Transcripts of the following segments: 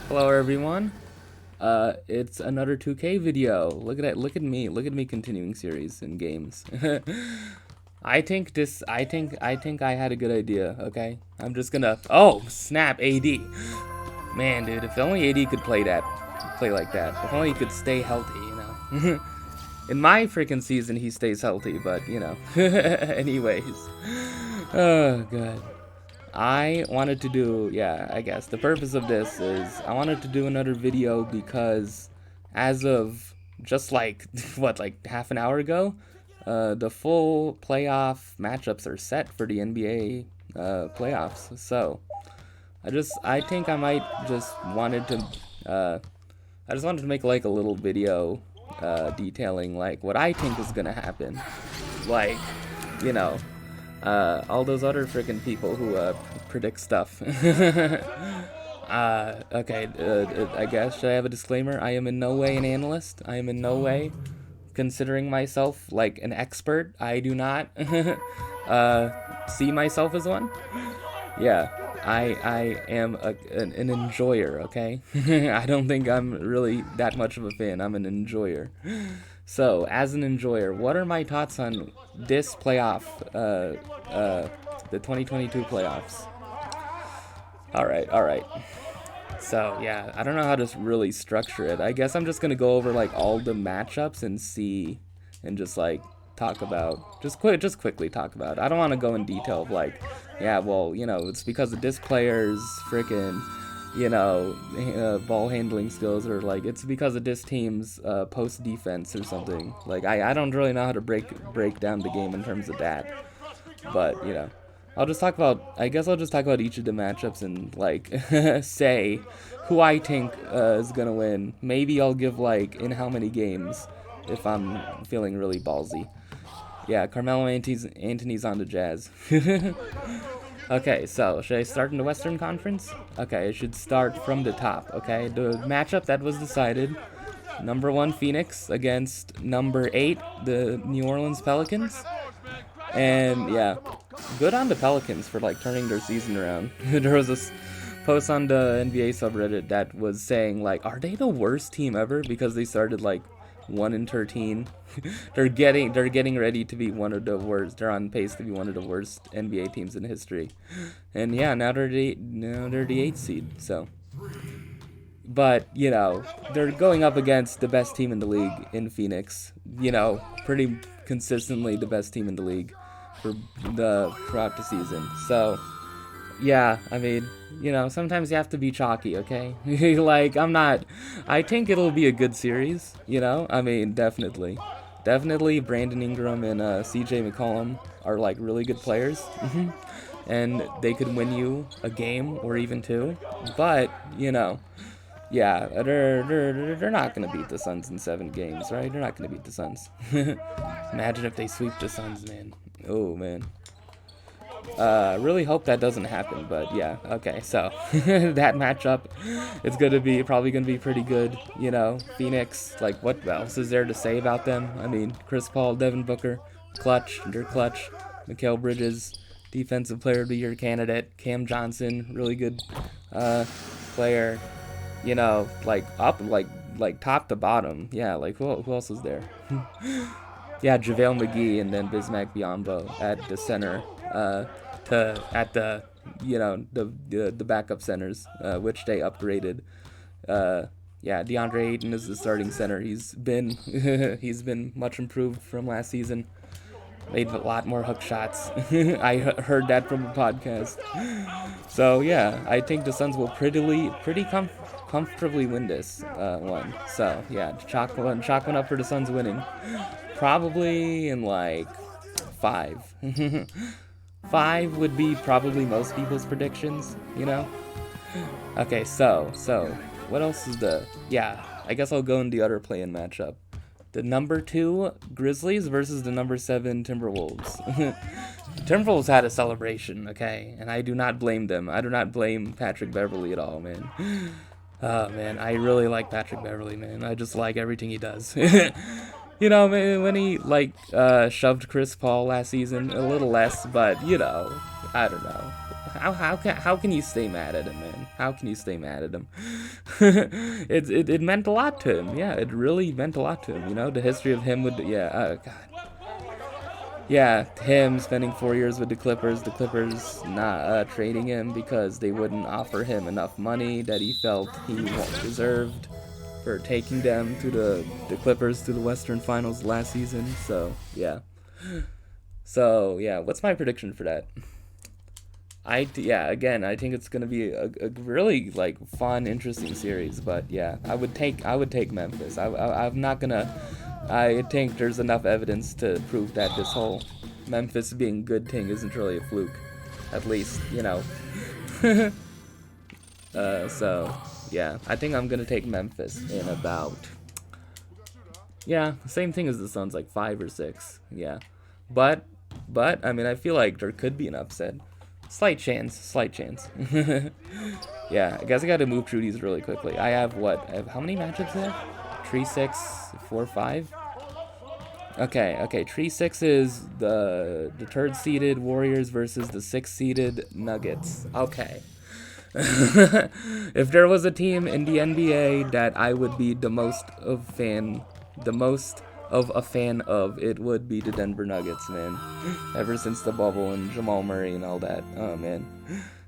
Hello everyone. It's another 2K video. Look at me continuing series in games. I think I had a good idea, okay? I'm just gonna oh, snap AD. Man, dude, if only AD could play like that. If only he could stay healthy, you know. In my freaking season he stays healthy, but you know. Anyways. Oh god. I wanted to do, yeah, I guess the purpose of this is I wanted to do another video because as of just like, what, like half an hour ago, the full playoff matchups are set for the NBA playoffs. So I think I might just wanted to, I just wanted to make like a little video detailing like what I think is gonna happen. Like, you know, all those other freaking people who predict stuff. Okay, I guess, should I have a disclaimer? I am in no way an analyst. I am in no way considering myself like an expert. I do not see myself as one. Yeah, I am an enjoyer, okay? I don't think I'm really that much of a fan. I'm an enjoyer. So, as an enjoyer, what are my thoughts on this playoff, the 2022 playoffs? Alright. So, yeah, I don't know how to really structure it. I guess I'm just gonna go over, like, all the matchups and see, and just, like, talk about, just quickly talk about. I don't want to go in detail of, like, yeah, well, you know, it's because of this player's freaking, you know, ball handling skills, or like it's because of this team's post defense or something. Like I don't really know how to break down the game in terms of that. But you know, I guess I'll just talk about each of the matchups and like say who I think is gonna win. Maybe I'll give like in how many games if I'm feeling really ballsy. Yeah, Carmelo Anthony's on the Jazz. Okay, so should I start in the Western Conference? Okay, I should start from the top, okay? The matchup that was decided, number 1 Phoenix against number 8, the New Orleans Pelicans. And yeah, good on the Pelicans for like turning their season around. There was this post on the NBA subreddit that was saying like, are they the worst team ever because they started like 1-13. they're getting ready to be one of the worst. They're on pace to be one of the worst NBA teams in history. And yeah, now they're the 8th seed. So, but you know, they're going up against the best team in the league in Phoenix. You know, pretty consistently the best team in the league throughout the season. So yeah, I mean, you know, sometimes you have to be chalky, okay? Like, I think it'll be a good series, you know? I mean, definitely. Definitely Brandon Ingram and CJ McCollum are, like, really good players. And they could win you a game or even two. But, you know, yeah, they're not going to beat the Suns in 7 games, right? They're not going to beat the Suns. Imagine if they sweep the Suns, man. Oh, man. Really hope that doesn't happen, but yeah, okay, so that matchup, it's probably gonna be pretty good, you know. Phoenix, like, what else is there to say about them? I mean, Chris Paul, Devin Booker, they're clutch. Mikal Bridges, Defensive Player of the Year candidate. Cam Johnson, really good player, you know, like top to bottom. Yeah, like who else is there? Yeah, JaVale McGee and then Bismack Biyombo at the center. At the, you know, the backup centers, which they upgraded. Yeah, DeAndre Ayton is the starting center. He's been he's been much improved from last season. Made a lot more hook shots. I heard that from a podcast. So yeah, I think the Suns will comfortably win this one. So yeah, chalk one up for the Suns winning. Probably in like 5. 5 would be probably most people's predictions, you know? Okay, so, what else is yeah, I guess I'll go in the other play-in matchup. The number 2 Grizzlies versus the number 7 Timberwolves. Timberwolves had a celebration, okay? And I do not blame them. I do not blame Patrick Beverley at all, man. Oh, man, I really like Patrick Beverley, man. I just like everything he does. You know, when he, like, shoved Chris Paul last season, a little less, but, you know, I don't know. how can you stay mad at him, man? How can you stay mad at him? it meant a lot to him. Yeah, it really meant a lot to him. You know, the history of him with God. Yeah, him spending 4 years with the Clippers not trading him because they wouldn't offer him enough money that he felt he deserved for taking them to the Clippers to the Western Finals last season. So yeah, what's my prediction for that? Again, I think it's gonna be a really like fun, interesting series. But yeah, I would take Memphis. I'm not gonna. I think there's enough evidence to prove that this whole Memphis being good thing isn't really a fluke. At least, you know. So, yeah, I think I'm going to take Memphis in about... Yeah, same thing as the Suns, like 5 or 6. Yeah. But, I mean, I feel like there could be an upset. Slight chance. Yeah, I guess I got to move through these really quickly. I have how many matchups there? 3, 6, 4, 5. Okay. 3-6 is the third seeded Warriors versus the 6th seeded Nuggets. Okay. If there was a team in the NBA that I would be the most of a fan of, it would be the Denver Nuggets, man. Ever since the bubble and Jamal Murray and all that. Oh man.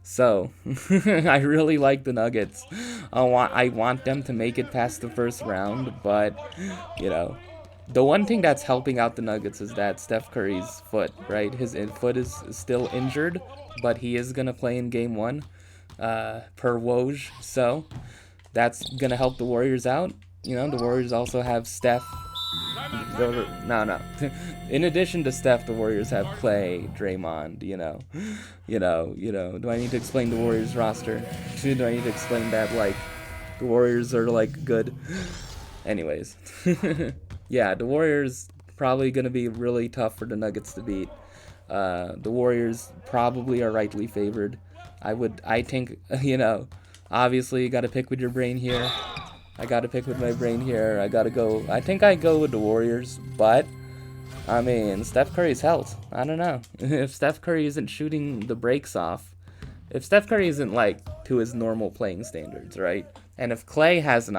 So, I really like the Nuggets. I want them to make it past the first round, but, you know, the one thing that's helping out the Nuggets is that Steph Curry's foot, right? His foot is still injured, but he is going to play in Game 1, per Woj. So, that's going to help the Warriors out. You know, the Warriors also have Steph. No. In addition to Steph, the Warriors have Clay, Draymond, you know. Do I need to explain the Warriors roster? Do I need to explain that, like, the Warriors are, like, good? Anyways. Yeah, the Warriors probably going to be really tough for the Nuggets to beat. The Warriors probably are rightly favored. I think, you know, obviously you got to pick with your brain here. I got to pick with my brain here. I think I go with the Warriors, but, I mean, Steph Curry's health. I don't know. If Steph Curry isn't shooting the breaks off, if Steph Curry isn't, like, to his normal playing standards, right? And if Clay is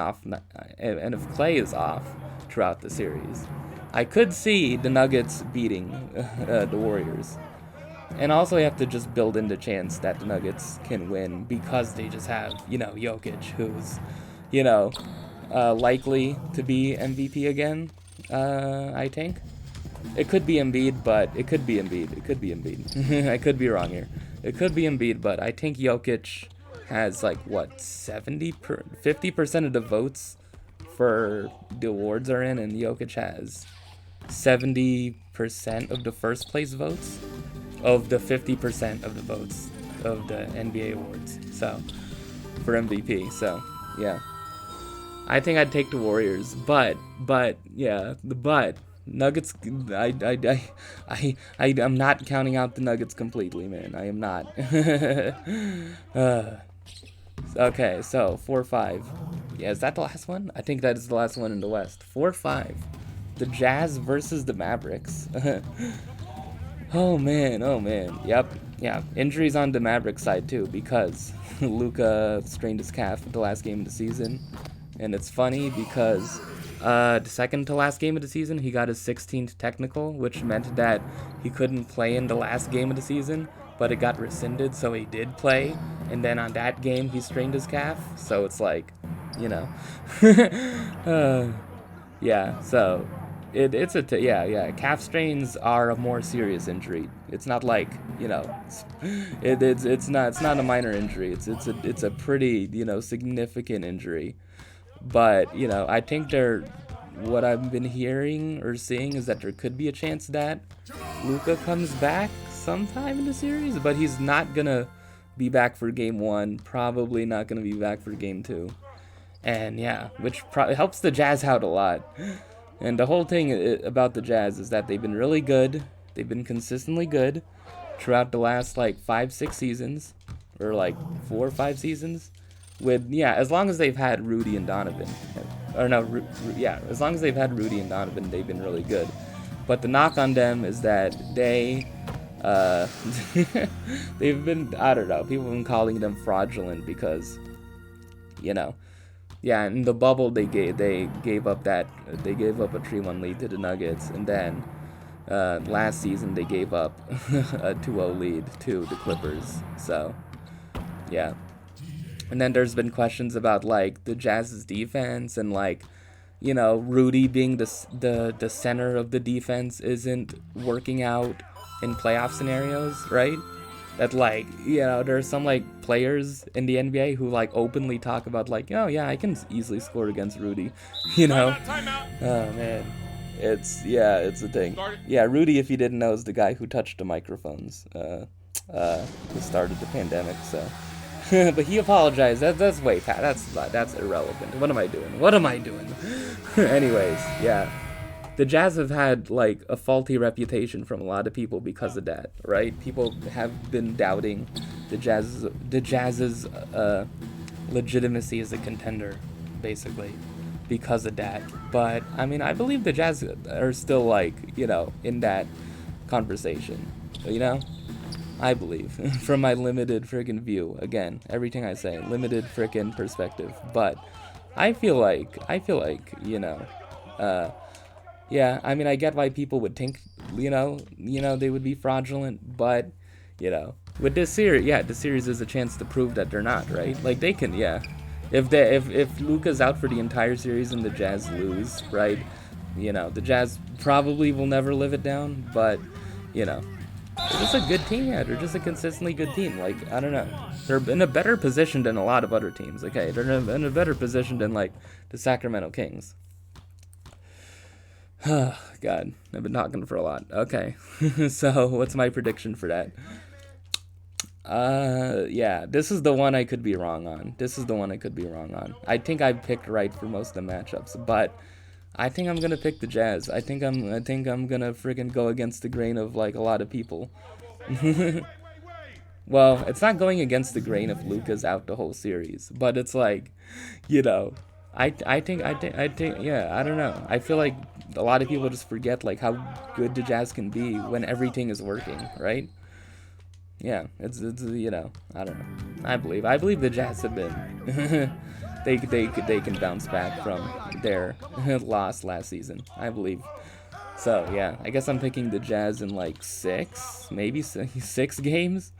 off throughout the series, I could see the Nuggets beating the Warriors. And also you have to just build in the chance that the Nuggets can win because they just have, you know, Jokic, who's, you know, likely to be MVP again, I think. It could be Embiid, but it could be Embiid. I could be wrong here. It could be Embiid, but I think Jokic has, like, what, 50% of the votes for the awards are in, and Jokic has 70% of the first place votes of the 50% of the votes of the NBA awards. So, for MVP. So, yeah. I think I'd take the Warriors, but Nuggets. I'm not counting out the Nuggets completely, man. I am not. Okay, so 4-5. Yeah, is that the last one? I think that is the last one in the West. 4-5. The Jazz versus the Mavericks. Oh man. Yep. Yeah. Injuries on the Mavericks side too, because Luka strained his calf at the last game of the season. And it's funny because the second to last game of the season, he got his 16th technical, which meant that he couldn't play in the last game of the season, but it got rescinded, so he did play. And then on that game, he strained his calf. So it's like, you know. Yeah, so calf strains are a more serious injury. It's not like, you know, it's not a minor injury. It's a pretty, you know, significant injury. But, you know, I think what I've been hearing or seeing is that there could be a chance that Luka comes back sometime in the series, but he's not gonna be back for Game 1, probably not gonna be back for Game 2. And yeah, which helps the Jazz out a lot. And the whole thing about the Jazz is that they've been really good. They've been consistently good throughout the last, like, 5-6 seasons, or like 4 or 5 seasons. As long as they've had Rudy and Donovan. As long as they've had Rudy and Donovan, they've been really good. But the knock on them is that they Uh, they've been, I don't know, people have been calling them fraudulent because, you know, yeah, in the bubble they gave up a 3-1 lead to the Nuggets, and then last season they gave up a 2-0 lead to the Clippers. So yeah, and then there's been questions about like the Jazz's defense and like, you know, Rudy being the center of the defense isn't working out in playoff scenarios, right? That like, you know, there's some like players in the NBA who like openly talk about like, oh yeah, I can easily score against Rudy, you know. Timeout. Oh man, it's a thing. Yeah, Rudy, if you didn't know, is the guy who touched the microphones who started the pandemic. So, but he apologized. That's way past. That's irrelevant. What am I doing? Anyways, yeah. The Jazz have had like a faulty reputation from a lot of people because of that, right? People have been doubting the Jazz's legitimacy as a contender, basically, because of that. But I mean, I believe the Jazz are still like, you know, in that conversation, you know. I believe from my limited freaking view. Again, everything I say, limited freaking perspective. But I feel like, you know. Yeah, I mean, I get why people would think, you know, they would be fraudulent, but, you know, with this series, yeah, the series is a chance to prove that they're not, right? Like, they can, yeah. If Luka's out for the entire series and the Jazz lose, right, you know, the Jazz probably will never live it down, but, you know, they're just a good team, yeah. They're just a consistently good team. Like, I don't know. They're in a better position than a lot of other teams, okay? They're in a better position than, like, the Sacramento Kings. God, I've been talking for a lot. Okay, so what's my prediction for that? Yeah, this is the one I could be wrong on. I think I picked right for most of the matchups, but I think I'm gonna pick the Jazz. I think I'm gonna friggin' go against the grain of like a lot of people. Well, it's not going against the grain if Luka's out the whole series, but it's like, you know, I think, yeah, I don't know. I feel like a lot of people just forget like how good the Jazz can be when everything is working, right? Yeah, it's you know, I don't know. I believe the Jazz have been they can bounce back from their loss last season. I believe. So yeah, I guess I'm picking the Jazz in like 6, maybe 6 games.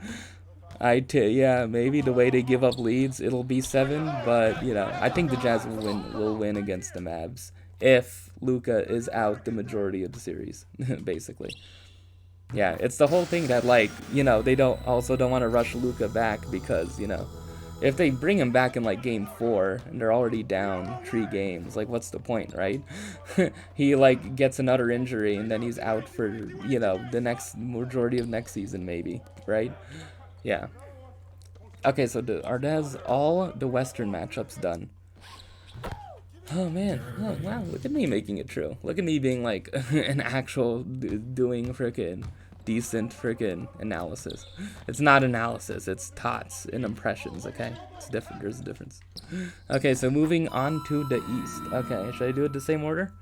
Yeah, maybe the way they give up leads, it'll be 7, but you know, I think the Jazz will win against the Mavs if Luka is out the majority of the series, basically. Yeah, it's the whole thing that like, you know, they don't want to rush Luka back because, you know, if they bring him back in like game 4 and they're already down 3 games, like what's the point, right? He like gets another injury and then he's out for, you know, the next majority of next season maybe, right? Yeah. Okay, so are Dez all the Western matchups done? Oh man, oh wow, look at me making it true. Look at me being like an actual doing frickin' decent frickin' analysis. It's not analysis, it's thoughts and impressions, okay? It's different, there's a difference. Okay, so moving on to the East. Okay, should I do it the same order?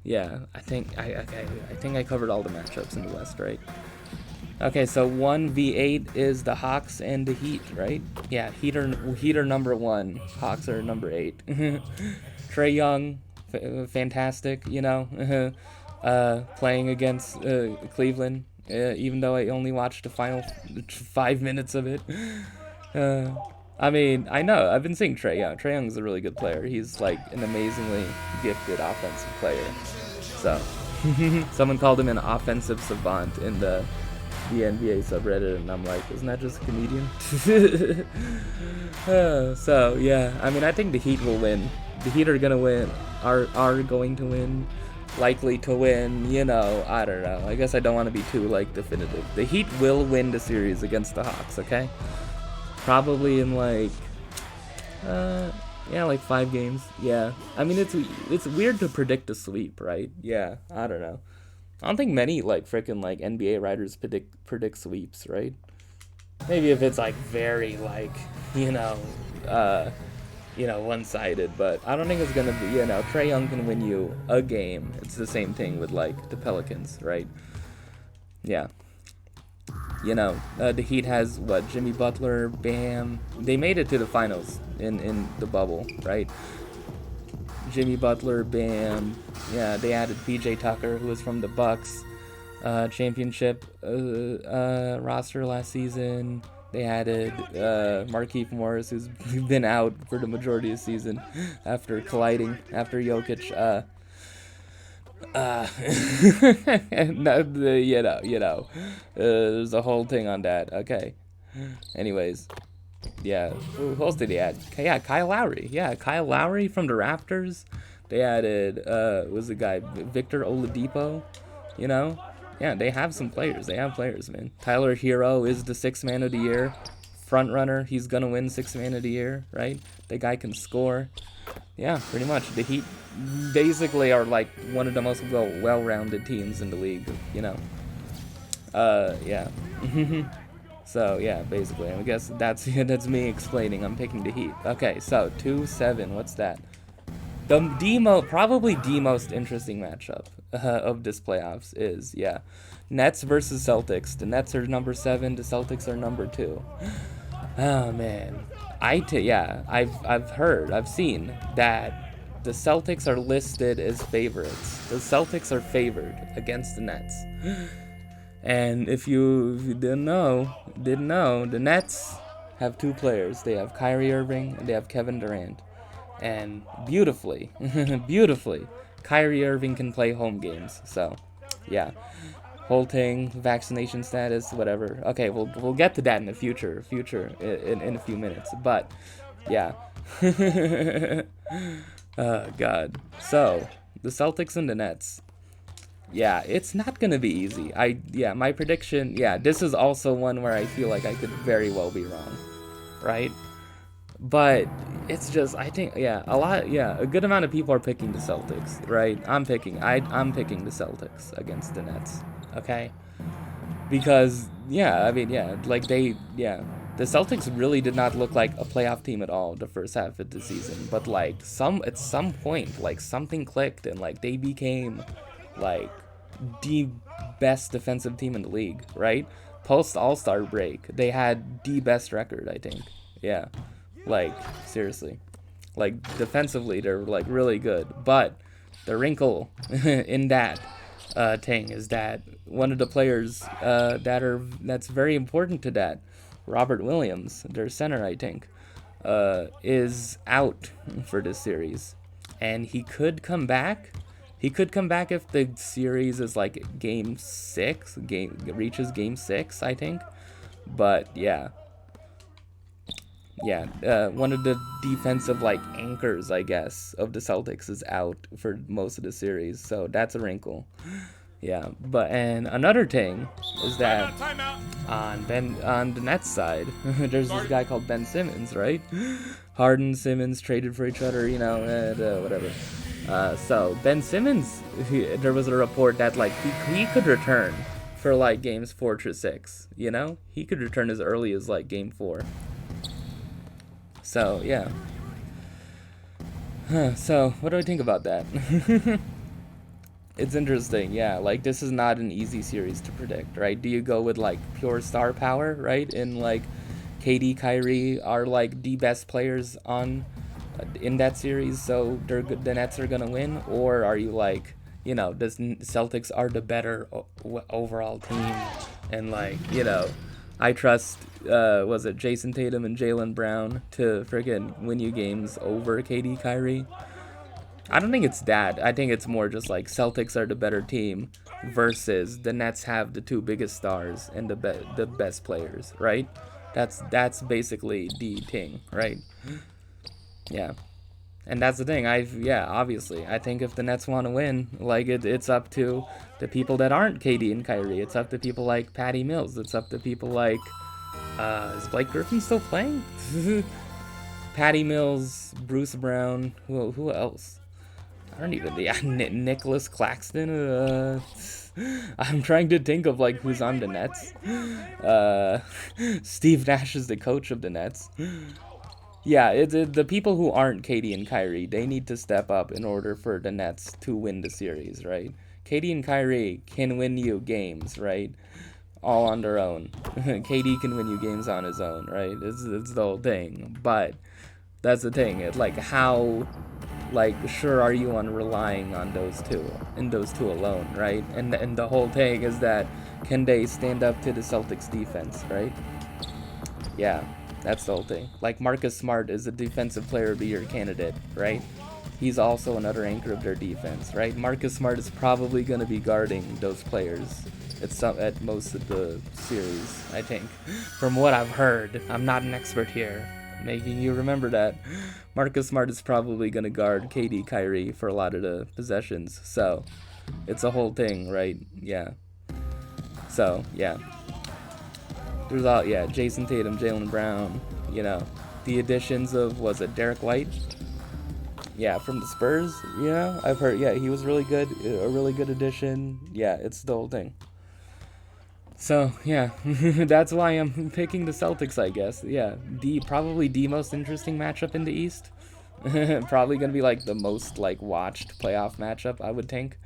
Yeah, I think I covered all the matchups in the West, right? Okay, so 1v8 is the Hawks and the Heat, right? Yeah, Heat are number 1, Hawks are number 8. Trae Young, fantastic, you know, playing against Cleveland, even though I only watched the final 5 minutes of it. I mean, I know, I've been seeing Trae Young. Trae Young's a really good player. He's like an amazingly gifted offensive player. So, someone called him an offensive savant in the NBA subreddit, and I'm like, isn't that just a comedian? So yeah, I mean, I think the Heat will win. The Heat are gonna win. Are going to win. Likely to win. You know, I don't know. I guess I don't want to be too like definitive. The Heat will win the series against the Hawks. Okay, probably in like, yeah, like 5 games. Yeah, I mean, it's weird to predict a sweep, right? Yeah, I don't know. I don't think many like freaking like NBA writers predict sweeps, right? Maybe if it's like very like, you know, one-sided, but I don't think it's gonna be, you know, Trae Young can win you a game. It's the same thing with like the Pelicans, right? Yeah. The Heat has what? Jimmy Butler, Bam. They made it to the finals in the bubble, right? Jimmy Butler, Bam. Yeah, they added PJ Tucker, who was from the Bucks championship roster last season. They added Markieff Morris, who's been out for the majority of the season after colliding after Jokic. There's a whole thing on that. Okay. Anyways, yeah. Who else did they add? Yeah, Kyle Lowry. Yeah, Kyle Lowry from the Raptors. They added was the guy Victor Oladipo. Yeah, they have some players. They have players, man. Tyler Hero is the sixth man of the year. Front runner. He's gonna win sixth man of the year, right? The guy can score. Yeah, pretty much. The Heat basically are like one of the most well-rounded teams in the league, Yeah. So, yeah, basically. I guess that's me explaining. I'm picking the Heat. Okay, so 2-7. What's that? Probably the most interesting matchup of this playoffs is, Nets versus Celtics. The Nets are number 7. The Celtics are number 2. Oh, man. I've seen that the Celtics are listed as favorites. The Celtics are favored against the Nets. And if you didn't know, the Nets have 2 players. They have Kyrie Irving and they have Kevin Durant. And beautifully, Kyrie Irving can play home games. So, yeah. Whole thing, vaccination status, whatever. Okay, we'll get to that in the future in a few minutes. But yeah. Oh God. So the Celtics and the Nets. Yeah, it's not gonna be easy. My prediction. Yeah, this is also one where I feel like I could very well be wrong, right? But it's just, I think, a good amount of people are picking the Celtics, right? I'm picking the Celtics against the Nets, okay? Because, the Celtics really did not look like a playoff team at all the first half of the season. But, at some point, something clicked and, they became, the best defensive team in the league, right? Post All-Star break, they had the best record, I think. Yeah. Seriously. Defensively, they're, really good. But the wrinkle in that thing is that one of the players that's very important to that, Robert Williams, their center, I think, is out for this series. And he could come back. He could come back if the series is, reaches game 6, I think. But, yeah. Yeah, one of the defensive anchors, I guess, of the Celtics is out for most of the series, so that's a wrinkle. Yeah, and another thing is that on the Nets side, there's this guy called Ben Simmons, right? Harden, Simmons traded for each other, whatever. So Ben Simmons, there was a report that he could return for games 4 to 6. He could return as early as game 4. So, yeah. So, what do I think about that? It's interesting, yeah. This is not an easy series to predict, right? Do you go with, pure star power, right? And, KD, Kyrie are, the best players in that series, so the Nets are gonna win? Or are you, the Celtics are the better overall team, and, I trust, Jason Tatum and Jaylen Brown to friggin' win you games over KD, Kyrie? I don't think it's that. I think it's more just Celtics are the better team versus the Nets have the 2 biggest stars and the best players, right? That's basically the thing, right? Yeah. And that's the thing. Obviously, I think if the Nets want to win, it's up to the people that aren't KD and Kyrie. It's up to people like Patty Mills. It's up to people is Blake Griffin still playing? Patty Mills, Bruce Brown, who else? I don't even, Nicholas Claxton. I'm trying to think of who's on the Nets. Steve Nash is the coach of the Nets. Yeah, it's the people who aren't KD and Kyrie, they need to step up in order for the Nets to win the series, right? KD and Kyrie can win you games, right? all on their own. KD can win you games on his own, right? It's the whole thing. But that's the thing. It's like how like sure are you on relying on those two and those two alone, right? And the whole thing is that can they stand up to the Celtics defense, right? Yeah, that's the whole thing. Like Marcus Smart is a defensive player of the year candidate, right? He's also another anchor of their defense, right? Marcus Smart is probably going to be guarding those players at most of the series, I think. From what I've heard, I'm not an expert here, making you remember that. Marcus Smart is probably going to guard KD Kyrie for a lot of the possessions, so it's a whole thing, right? Yeah. So, yeah. There's all, yeah, Jason Tatum, Jaylen Brown, you know, the additions of, was it Derek White? Yeah, from the Spurs, yeah, I've heard, yeah, he was really good, a really good addition. Yeah, it's the whole thing. So, yeah, that's why I'm picking the Celtics, I guess. Yeah, probably the most interesting matchup in the East. Probably going to be, like, the most, like, watched playoff matchup, I would think.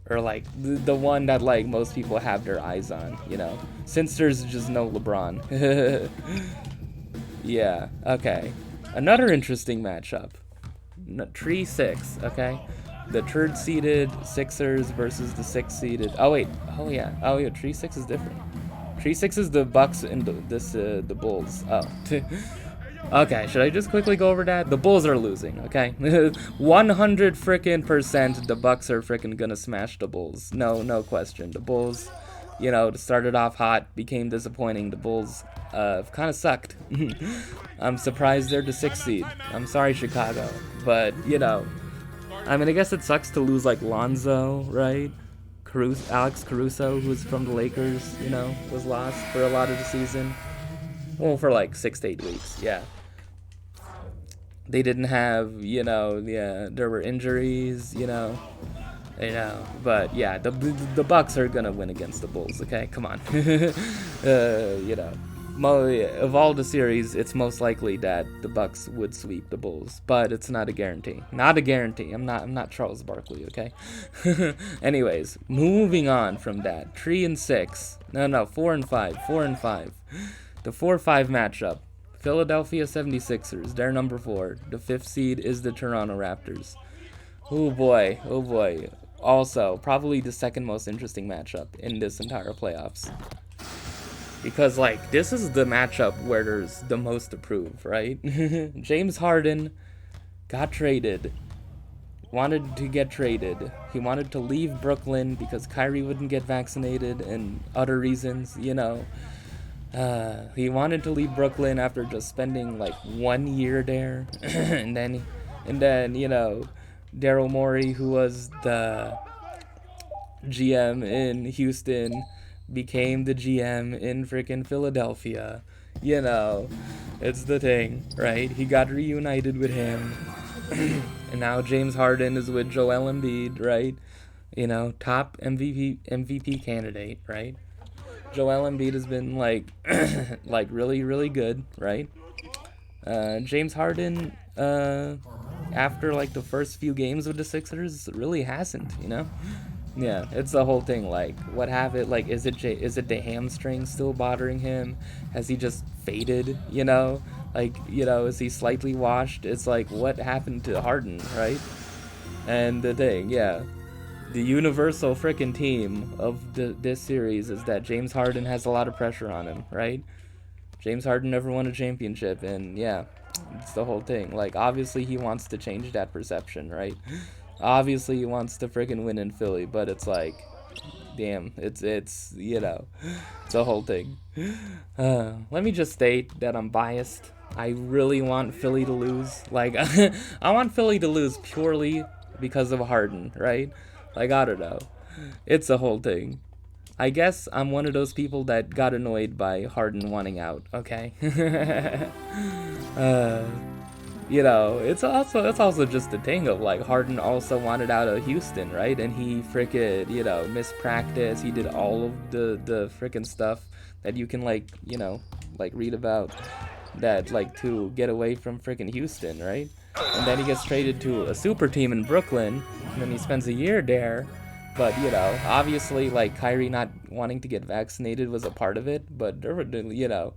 Or, like, the one that, like, most people have their eyes on, you know? Since there's just no LeBron. Yeah, okay. Another interesting matchup. 3-6, okay? The third seeded Sixers versus the sixth seeded. Oh wait, oh yeah, 3-6 is different. 3-6 is the Bucks and the Bulls. Oh, okay. Should I just quickly go over that? The Bulls are losing. Okay, 100 frickin' percent. The Bucks are frickin' gonna smash the Bulls. No question. The Bulls, you know, started off hot, became disappointing. The Bulls kind of sucked. I'm surprised they're the 6th seed. I'm sorry, Chicago, but you know. I mean, I guess it sucks to lose, like, Lonzo, right? Alex Caruso, who's from the Lakers, you know, was lost for a lot of the season. Well, for, like, 6 to 8 weeks, yeah. They didn't have, you know, yeah, there were injuries, you know. But, yeah, the Bucks are gonna win against the Bulls, okay? Come on. You know. Of all the series, it's most likely that the Bucks would sweep the Bulls, but it's not a guarantee. Not a guarantee. I'm not Charles Barkley, okay? Anyways, moving on from that. 3-6. No, 4-5. 4-5. The 4-5 matchup. Philadelphia 76ers. They're number 4. The 5th seed is the Toronto Raptors. Oh boy. Oh boy. Also, probably the second most interesting matchup in this entire playoffs. Because, like, this is the matchup where there's the most to prove, right? James Harden got traded. Wanted to get traded. He wanted to leave Brooklyn because Kyrie wouldn't get vaccinated and other reasons, you know. He wanted to leave Brooklyn after just spending, like, 1 year there. and then, you know, Daryl Morey, who was the GM in Houston, became the GM in freaking Philadelphia. You know, it's the thing, right? He got reunited with him. And now James Harden is with Joel Embiid, right? You know, top MVP candidate, right? Joel Embiid has been, like, like, really, really good, right? James Harden, after, like, the first few games with the Sixers, really hasn't, you know? Yeah, it's the whole thing. Like, what happened? Like, is it the hamstring still bothering him? Has he just faded? You know, like, you know, is he slightly washed? It's like, what happened to Harden, right? And the thing, yeah, the universal frickin' theme of this series is that James Harden has a lot of pressure on him, right? James Harden never won a championship, and yeah, it's the whole thing. Like, obviously he wants to change that perception, right? Obviously he wants to freaking win in Philly, but it's like, damn, it's you know, it's a whole thing. Let me just state that I'm biased. I really want Philly to lose. Like, I want Philly to lose purely because of Harden, right? Like, I don't know. It's a whole thing. I guess I'm one of those people that got annoyed by Harden wanting out, okay? You know, it's also just the thing of, like, Harden also wanted out of Houston, right? And he frickin', you know, missed practice. He did all of the frickin' stuff that you can, like, you know, like, read about that, like, to get away from frickin' Houston, right? And then he gets traded to a super team in Brooklyn, and then he spends a year there, But, you know, obviously, like, Kyrie not wanting to get vaccinated was a part of it, but, you know,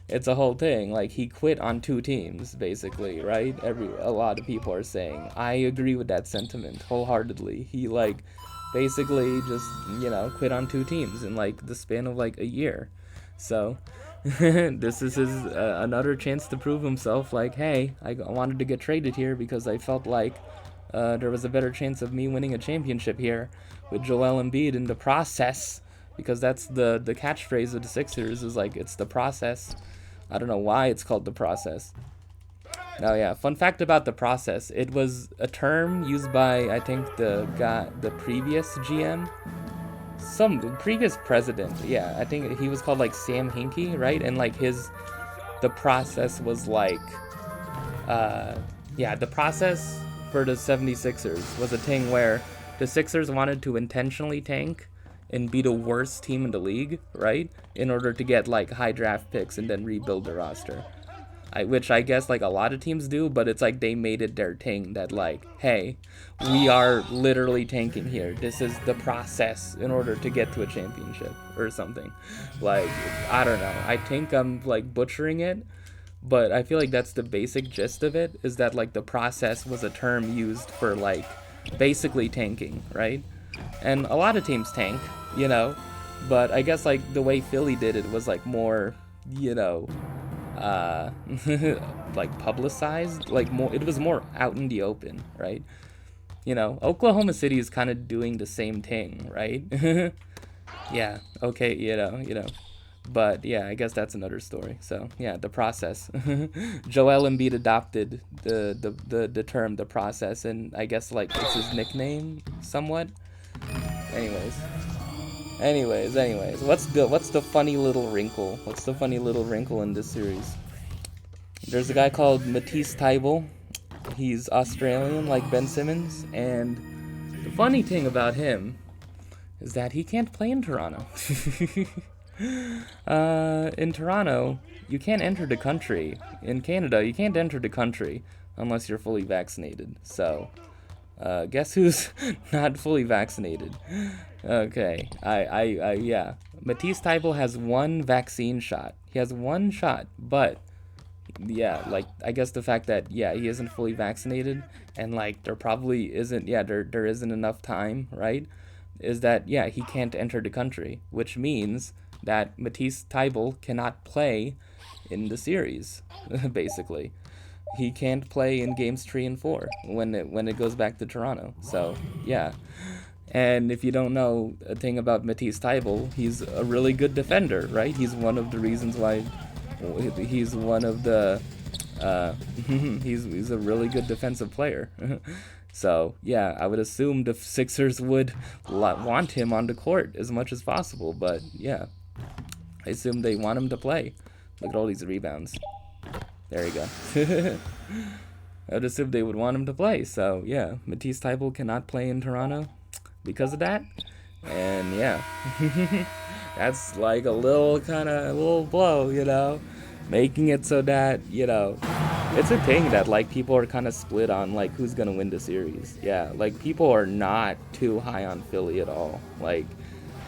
it's a whole thing. Like, he quit on 2 teams, basically, right? A lot of people are saying. I agree with that sentiment wholeheartedly. He, like, basically just, you know, quit on 2 teams in, like, the span of, like, a year. So, this is his another chance to prove himself, like, hey, I wanted to get traded here because I felt like there was a better chance of me winning a championship here with Joel Embiid in the process, because that's the catchphrase of the Sixers is like, it's the process. I don't know why it's called the process. Oh yeah, fun fact about the process. It was a term used by, I think, the previous GM, some previous president. Yeah, I think he was called like Sam Hinkie, right? And like the process was like, yeah, the process for the 76ers was a thing where the Sixers wanted to intentionally tank and be the worst team in the league, right? In order to get like high draft picks and then rebuild the roster. Which I guess like a lot of teams do, but it's like they made it their thing that like, hey, we are literally tanking here. This is the process in order to get to a championship or something. Like, I don't know. I think I'm like butchering it, but I feel like that's the basic gist of it, is that like the process was a term used for like basically tanking, right? And a lot of teams tank, you know, but I guess like the way Philly did it was like more, you know, like publicized, like more, it was more out in the open, right? You know, Oklahoma City is kind of doing the same thing, right? Yeah, okay, you know, but yeah, I guess that's another story. So yeah, the process. Joel Embiid adopted the term the process, and I guess like it's his nickname somewhat. Anyways, what's the funny little wrinkle? What's the funny little wrinkle in this series? There's a guy called Matisse Thybulle. He's Australian, like Ben Simmons, and the funny thing about him is that he can't play in Toronto. In Toronto, you can't enter the country. In Canada, you can't enter the country unless you're fully vaccinated. So, guess who's not fully vaccinated? Okay, yeah. Matisse Thybulle has 1 vaccine shot. He has 1 shot, but yeah, like I guess the fact that yeah he isn't fully vaccinated, and like there probably isn't, yeah, there isn't enough time, right? Is that yeah he can't enter the country, which means that Matisse Thybulle cannot play in the series. Basically, he can't play in games 3 and 4 when it goes back to Toronto. So yeah. And if you don't know a thing about Matisse Thybulle, he's a really good defender, right? He's one of the reasons why he's one of the he's a really good defensive player. So yeah, I would assume the Sixers would want him on the court as much as possible, but yeah, I assume they want him to play. Look at all these rebounds. There you go. I would assume they would want him to play. So yeah, Matisse Thybulle cannot play in Toronto because of that. And yeah, that's like a little blow, you know, making it so that, you know, it's a thing that like people are kind of split on like who's gonna win the series. Yeah, like people are not too high on Philly at all. Like,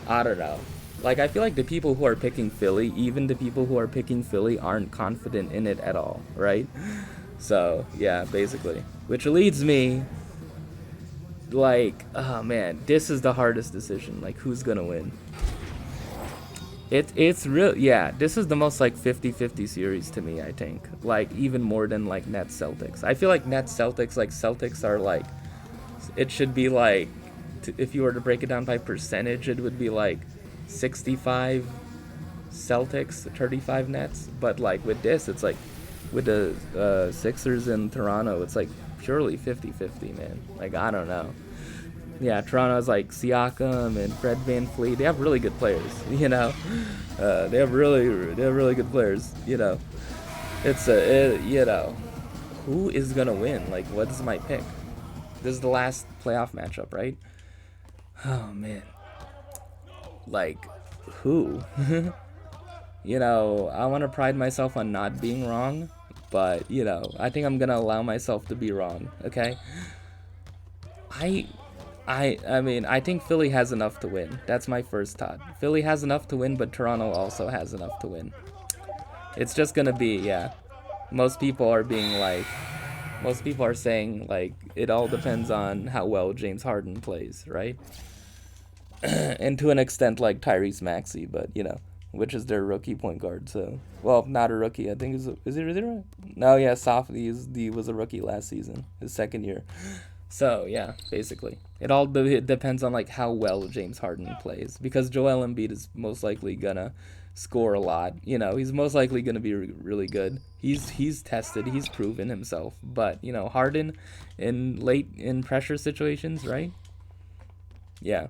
I don't know. Like, I feel like the people who are picking Philly, even the people who are picking Philly, aren't confident in it at all, right? So yeah, basically, which leads me, like, oh man, this is the hardest decision. Like, who's gonna win? It's real. Yeah, this is the most like 50-50 series to me, I think. Like, even more than like Nets Celtics. I feel like Nets Celtics, like Celtics are like, it should be like, if you were to break it down by percentage, it would be like 65 Celtics, 35 Nets. But like with this, it's like with the Sixers in Toronto, it's like purely 50-50, man. Like, I don't know. Yeah, Toronto's like Siakam and Fred VanVleet. They have really good players, you know. They have really good players, you know. You know, who is gonna win? Like, what is my pick? This is the last playoff matchup, right? Oh man. Like, who? You know, I want to pride myself on not being wrong, but you know, I think I'm gonna allow myself to be wrong. Okay. I mean, I think Philly has enough to win. That's my first thought. Philly has enough to win, but Toronto also has enough to win. It's just gonna be, yeah. Most people are being like, most people are saying like it all depends on how well James Harden plays, right? And to an extent, like Tyrese Maxey, but which is their rookie point guard. So, well, not a rookie. I think is it right? No, yeah, he was a rookie last season, his second year. So yeah, basically, it all depends on like how well James Harden plays, because Joel Embiid is most likely gonna score a lot. He's most likely gonna be really good. He's tested, he's proven himself. But Harden in pressure situations, right? Yeah.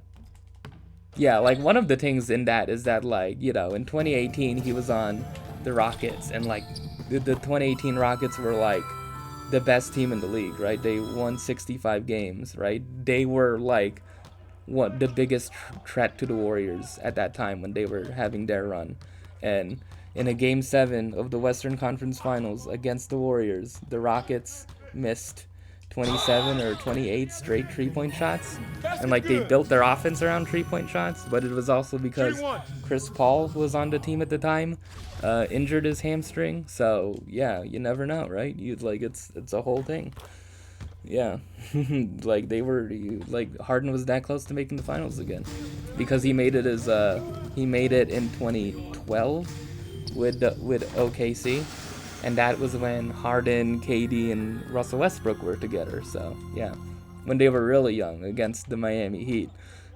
Yeah, like one of the things in that is that like, in 2018 he was on the Rockets, and like the 2018 Rockets were like the best team in the league, right? They won 65 games, right? They were like the biggest threat to the Warriors at that time when they were having their run. And in a game 7 of the Western Conference Finals against the Warriors, the Rockets missed 27 or 28 straight 3-point shots, and like they built their offense around 3-point shots. But it was also because Chris Paul was on the team at the time, injured his hamstring. So yeah, you never know, right? It's a whole thing. Yeah. Like Harden was that close to making the finals again, because he made it in 2012 with OKC. And that was when Harden, KD, and Russell Westbrook were together. So yeah, when they were really young against the Miami Heat,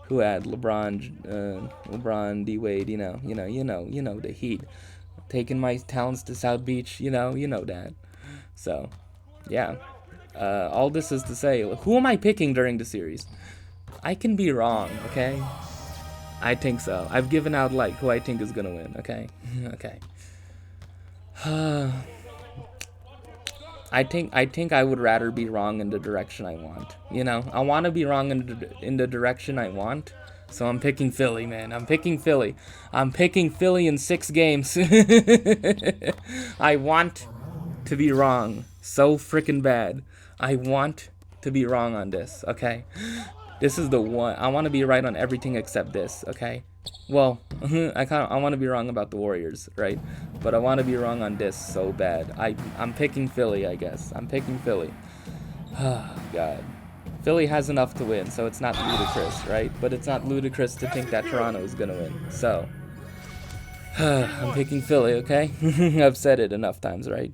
who had LeBron, D Wade, the Heat, taking my talents to South Beach, that. So yeah, all this is to say, who am I picking during the series? I can be wrong, okay? I think so. I've given out like who I think is gonna win. Okay, okay. I think I would rather be wrong in the direction I want. I want to be wrong in the direction I want. So I'm picking Philly, man. I'm picking Philly in 6 games. I want to be wrong so freaking bad. I want to be wrong on this, okay? This is the one. I want to be right on everything except this, okay? Well, I want to be wrong about the Warriors, right? But I want to be wrong on this so bad. I'm picking Philly, I guess. I'm picking Philly. Oh, God. Philly has enough to win, so it's not ludicrous, right? But it's not ludicrous to think that Toronto is going to win. So, I'm picking Philly, okay? I've said it enough times, right?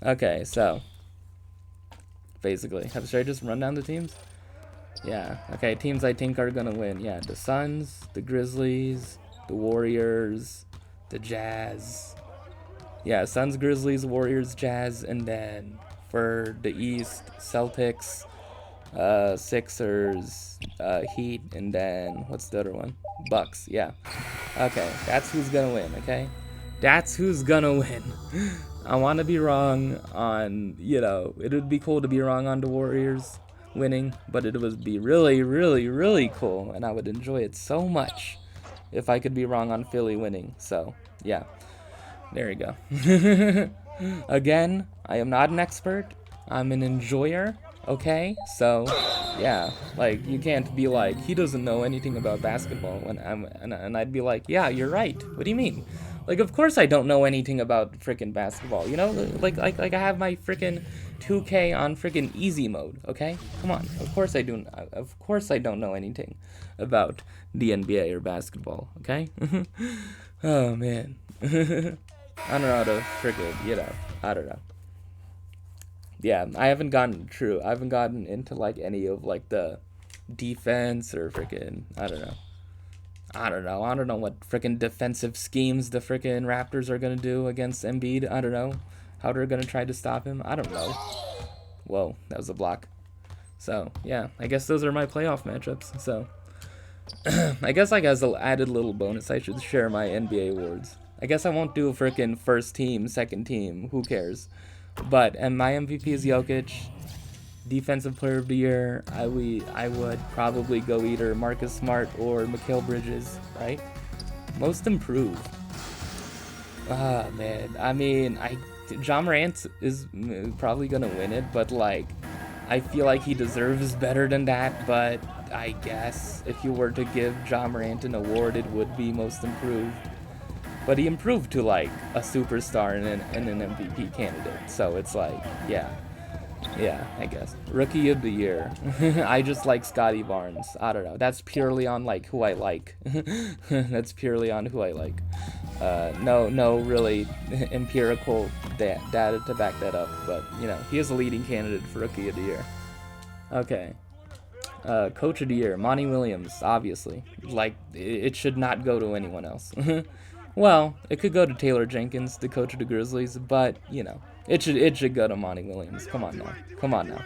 Okay, so, basically, should I just run down the teams? Yeah, okay, teams I think are gonna win. Yeah, the Suns, the Grizzlies, the Warriors, the Jazz. Yeah, Suns, Grizzlies, Warriors, Jazz, and then for the East, Celtics, Sixers, Heat, and then what's the other one? Bucks, yeah. Okay, that's who's gonna win, okay? That's who's gonna win. I want to be wrong on, it would be cool to be wrong on the Warriors winning, but it would be really, really, really cool, and I would enjoy it so much if I could be wrong on Philly winning. So yeah, there you go. Again, I am not an expert. I'm an enjoyer, okay? So yeah, like you can't be like, he doesn't know anything about basketball when and I'd be like, yeah, you're right. What do you mean? Like, of course I don't know anything about freaking basketball, Like I have my freaking 2K on freaking easy mode, okay? Come on. Of course I don't know anything about the NBA or basketball, okay? Oh, man. I don't know how to freaking, I don't know. Yeah, I haven't gotten into, like, any of, like, the defense or freaking, I don't know. I don't know what freaking defensive schemes the freaking Raptors are going to do against Embiid. I don't know how they're going to try to stop him. I don't know. Whoa, that was a block. So, yeah, I guess those are my playoff matchups. So, I guess like as an added little bonus, I should share my NBA awards. I guess I won't do a freaking first team, second team. Who cares? And my MVP is Jokic. Defensive Player of the Year, I would probably go either Marcus Smart or Mikal Bridges, right? Most improved. Ah, man. I mean, Ja Morant is probably gonna win it, but like, I feel like he deserves better than that. But I guess if you were to give Ja Morant an award, it would be most improved. But he improved to like a superstar and an MVP candidate. So it's like, yeah. Yeah, I guess. Rookie of the year. I just like Scotty Barnes. I don't know. That's purely on like who I like. That's purely on who I like. No really empirical data to back that up. But, you know, he is a leading candidate for Rookie of the Year. Okay. Coach of the Year, Monty Williams, obviously. Like, it should not go to anyone else. Well, it could go to Taylor Jenkins, the coach of the Grizzlies, but, you know, it should go to Monty Williams. Come on now.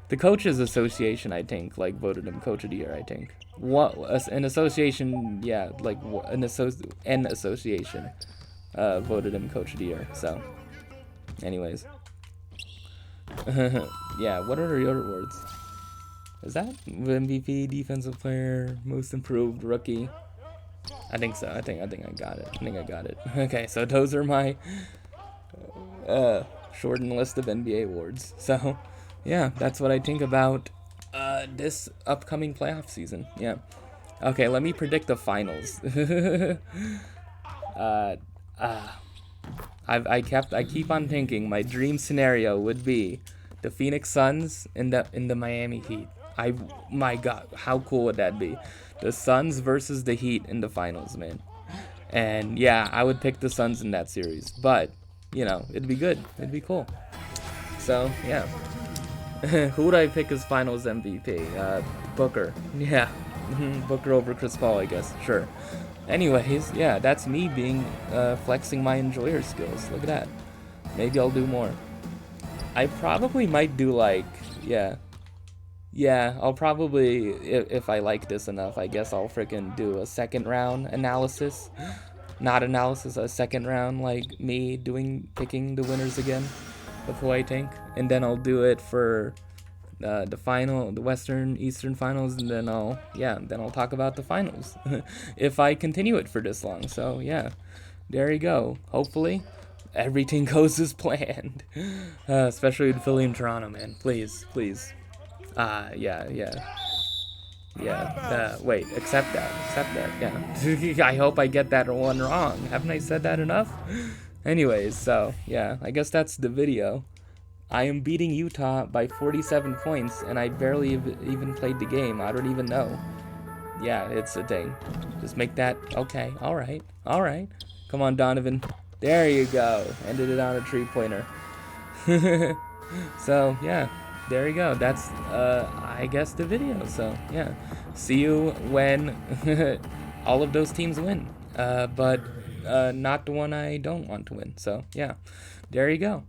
The Coaches Association, I think, like, voted him Coach of the Year, I think. What, an association, yeah, like, an association voted him Coach of the Year, so. Anyways. Yeah, what are your awards? Is that MVP, Defensive Player, Most Improved, Rookie? I think so. I think I got it. Okay, so those are my shortened list of NBA awards. So, yeah, that's what I think about this upcoming playoff season. Yeah. Okay, let me predict the finals. I keep on thinking my dream scenario would be the Phoenix Suns and the Miami Heat. My God, how cool would that be? The Suns versus the Heat in the finals, man. And yeah, I would pick the Suns in that series. But, you know, it'd be good. It'd be cool. So, yeah. Who would I pick as finals MVP? Booker. Yeah. Booker over Chris Paul, I guess. Sure. Anyways, yeah, that's me being flexing my enjoyer skills. Look at that. Maybe I'll do more. I probably might do like, yeah, I'll probably, if I like this enough, I guess I'll freaking do a second round analysis. Not analysis, a second round, like me picking the winners again of who I think. And then I'll do it for the Western, Eastern finals, and then I'll talk about the finals. If I continue it for this long. So, yeah, there you go. Hopefully, everything goes as planned. Especially with Philly and Toronto, man. Please. Wait, accept that, yeah. I hope I get that one wrong. Haven't I said that enough? Anyways, so, yeah, I guess that's the video. I am beating Utah by 47 points, and I barely even played the game. I don't even know. Yeah, it's a thing. Just make that, okay, alright. Come on, Donovan. There you go. Ended it on a 3-pointer. So, yeah. There you go. That's, I guess, the video. So, yeah. See you when all of those teams win. But not the one I don't want to win. So, yeah. There you go.